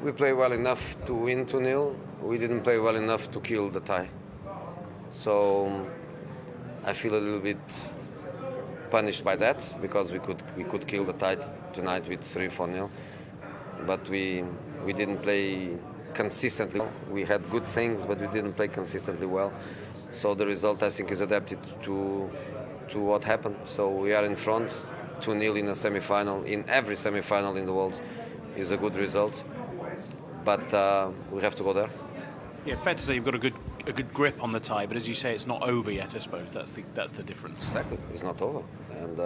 We play well enough to win 2-0. We didn't play well enough to kill the tie. So I feel a little bit punished by that because we could kill the tie tonight with 3-4-0. But we didn't play consistently. We had good things, but we didn't play consistently well. So the result, I think, is adapted to what happened. So we are in front, 2-0 in a semi-final. In every semi-final in the world is a good result. But we have to go there. Yeah, fair to say you've got a good grip on the tie, but as you say, it's not over yet. I suppose that's the difference. Exactly, it's not over, and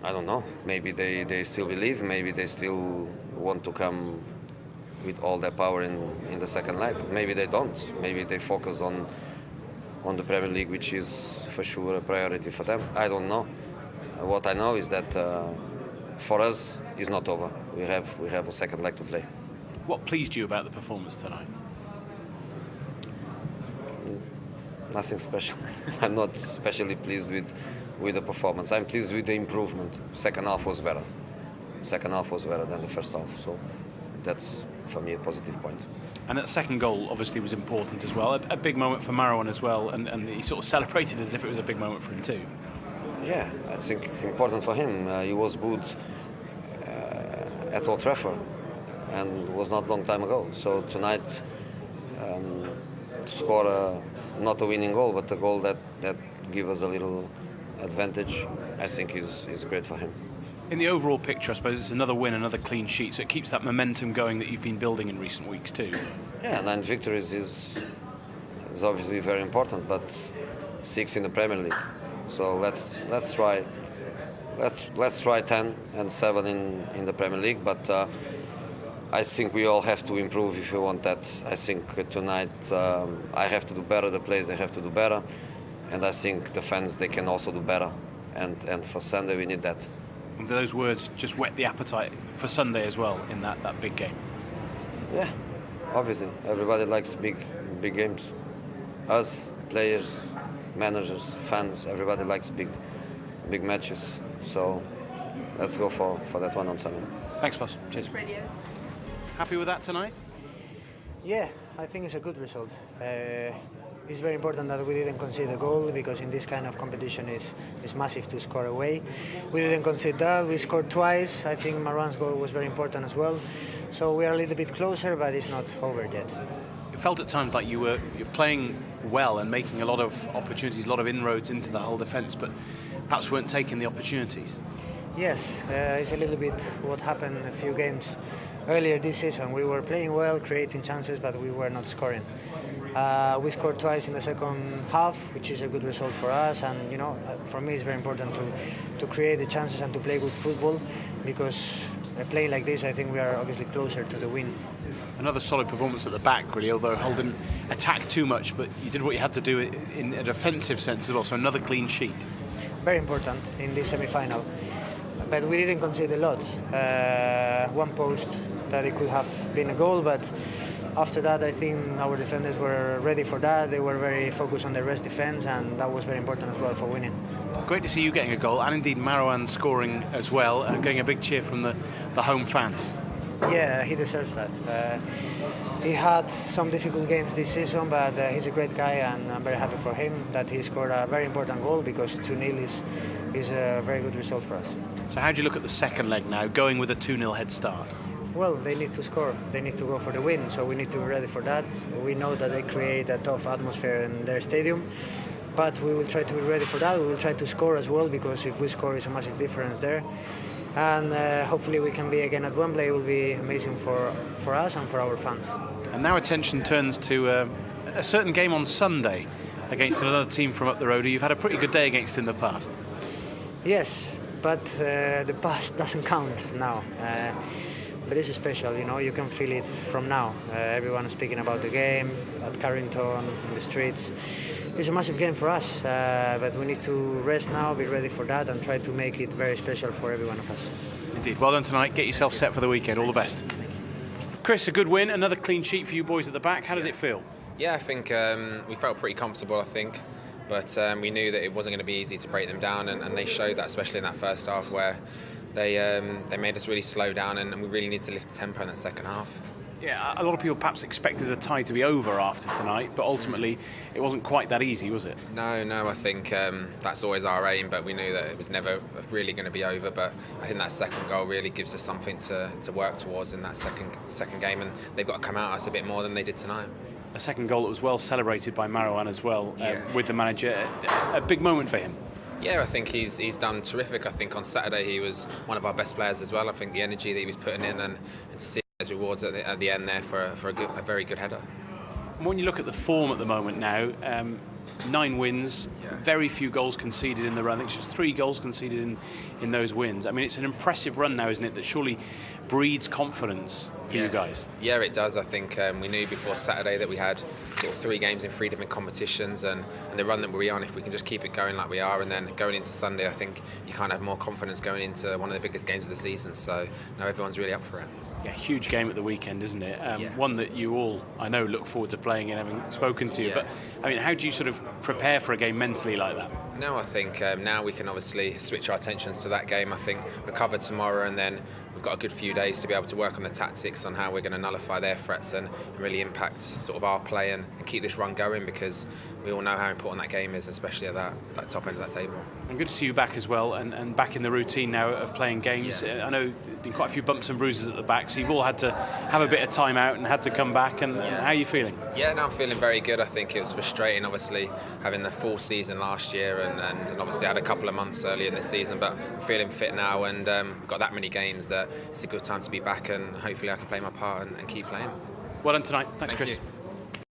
I don't know. Maybe they still believe. Maybe they still want to come with all their power in the second leg. Maybe they don't. Maybe they focus on the Premier League, which is for sure a priority for them. I don't know. What I know is that for us, it's not over. We have a second leg to play. What pleased you about the performance tonight? Nothing special. I'm not especially pleased with the performance. I'm pleased with the improvement. Second half was better. Second half was better than the first half. So that's, for me, a positive point. And that second goal obviously was important as well. A big moment for Marouane as well, and he sort of celebrated as if it was a big moment for him too. Yeah, I think important for him. He was good at Old Trafford, and it was not a long time ago. So tonight, to score not a winning goal, but a goal that gives us a little advantage, I think is great for him. In the overall picture, I suppose it's another win, another clean sheet, so it keeps that momentum going that you've been building in recent weeks too. Yeah, 9 victories is obviously very important, but 6 in the Premier League. So let's try 10 and 7 in the Premier League, but I think we all have to improve if we want that. I think tonight I have to do better, the players they have to do better, and I think the fans, they can also do better, and for Sunday we need that. And do those words just whet the appetite for Sunday as well in that big game? Yeah, obviously everybody likes big games. Us, players, managers, fans, everybody likes big matches. So let's go for that one on Sunday. Thanks, boss. Cheers. Happy with that tonight? Yeah, I think it's a good result. It's very important that we didn't concede a goal, because in this kind of competition it's massive to score away. We didn't concede that. We scored twice. I think Marouane's goal was very important as well. So we are a little bit closer, but it's not over yet. It felt at times like you're playing well and making a lot of opportunities, a lot of inroads into the whole defence, but perhaps weren't taking the opportunities. Yes, it's a little bit what happened a few games earlier this season. We were playing well, creating chances, but we were not scoring. We scored twice in the second half, which is a good result for us, and for me it's very important to create the chances and to play good football, because playing like this, I think we are obviously closer to the win. Another solid performance at the back, really, although Hull didn't attack too much, but you did what you had to do in a defensive sense as well, so another clean sheet. Very important in this semi-final, but we didn't concede a lot. One post that it could have been a goal, but after that I think our defenders were ready for that. They were very focused on the rest defence, and that was very important as well for winning. Great to see you getting a goal, and indeed Marouane scoring as well, getting a big cheer from the home fans. Yeah, he deserves that. He had some difficult games this season, but he's a great guy, and I'm very happy for him that he scored a very important goal, because 2-0 is a very good result for us. So how do you look at the second leg now, going with a 2-0 head start? Well, they need to score. They need to go for the win, so we need to be ready for that. We know that they create a tough atmosphere in their stadium, but we will try to be ready for that. We will try to score as well, because if we score, it's a massive difference there. And hopefully we can be again at Wembley. It will be amazing for us and for our fans. And now attention turns to a certain game on Sunday against another team from up the road who you've had a pretty good day against in the past. Yes, but the past doesn't count now. But it's special, you can feel it from now. Everyone is speaking about the game at Carrington, in the streets. It's a massive game for us, but we need to rest now, be ready for that, and try to make it very special for every one of us. Indeed. Well done tonight. Get yourself set for the weekend. All the best. Chris, a good win, another clean sheet for you boys at the back. How did it feel? Yeah, I think we felt pretty comfortable, but we knew that it wasn't going to be easy to break them down, and they showed that, especially in that first half, where they made us really slow down, and we really need to lift the tempo in that second half. Yeah, a lot of people perhaps expected the tie to be over after tonight, but ultimately it wasn't quite that easy, was it? No, I think that's always our aim, but we knew that it was never really going to be over. But I think that second goal really gives us something to work towards in that second game, and they've got to come out at us a bit more than they did tonight. A second goal that was well celebrated by Juan as well, with the manager. A big moment for him. Yeah, I think he's done terrific. I think on Saturday he was one of our best players as well. I think the energy that he was putting in, and to see his rewards at the end there for a very good header. And when you look at the form at the moment now, 9 wins, very few goals conceded in the run. I think it's just 3 goals conceded in those wins. I mean, it's an impressive run now, isn't it, that surely breeds confidence for you guys? Yeah, it does. I think we knew before Saturday that we had sort of 3 games in 3 different competitions, and the run that we're on, if we can just keep it going like we are, and then going into Sunday, I think you kind of have more confidence going into one of the biggest games of the season. So now everyone's really up for it. Yeah, huge game at the weekend, isn't it? One that you all, I know, look forward to playing in, having spoken to you. Yeah. But, I mean, how do you sort of prepare for a game mentally like that? No, I think now we can obviously switch our attentions to that game. I think recover tomorrow, and then we've got a good few days to be able to work on the tactics on how we're going to nullify their threats and really impact sort of our play and keep this run going, because we all know how important that game is, especially at that top end of that table. And good to see you back as well, and back in the routine now of playing games. Yeah. I know there's been quite a few bumps and bruises at the back, so you've all had to have a bit of time out and had to come back. And how are you feeling? Yeah, no, I'm feeling very good. I think it was frustrating, obviously, having the full season last year, and obviously had a couple of months earlier in the season, but I'm feeling fit now, and got that many games that it's a good time to be back, and hopefully I can play my part and keep playing. Well done tonight. Thanks, Thank Chris. you.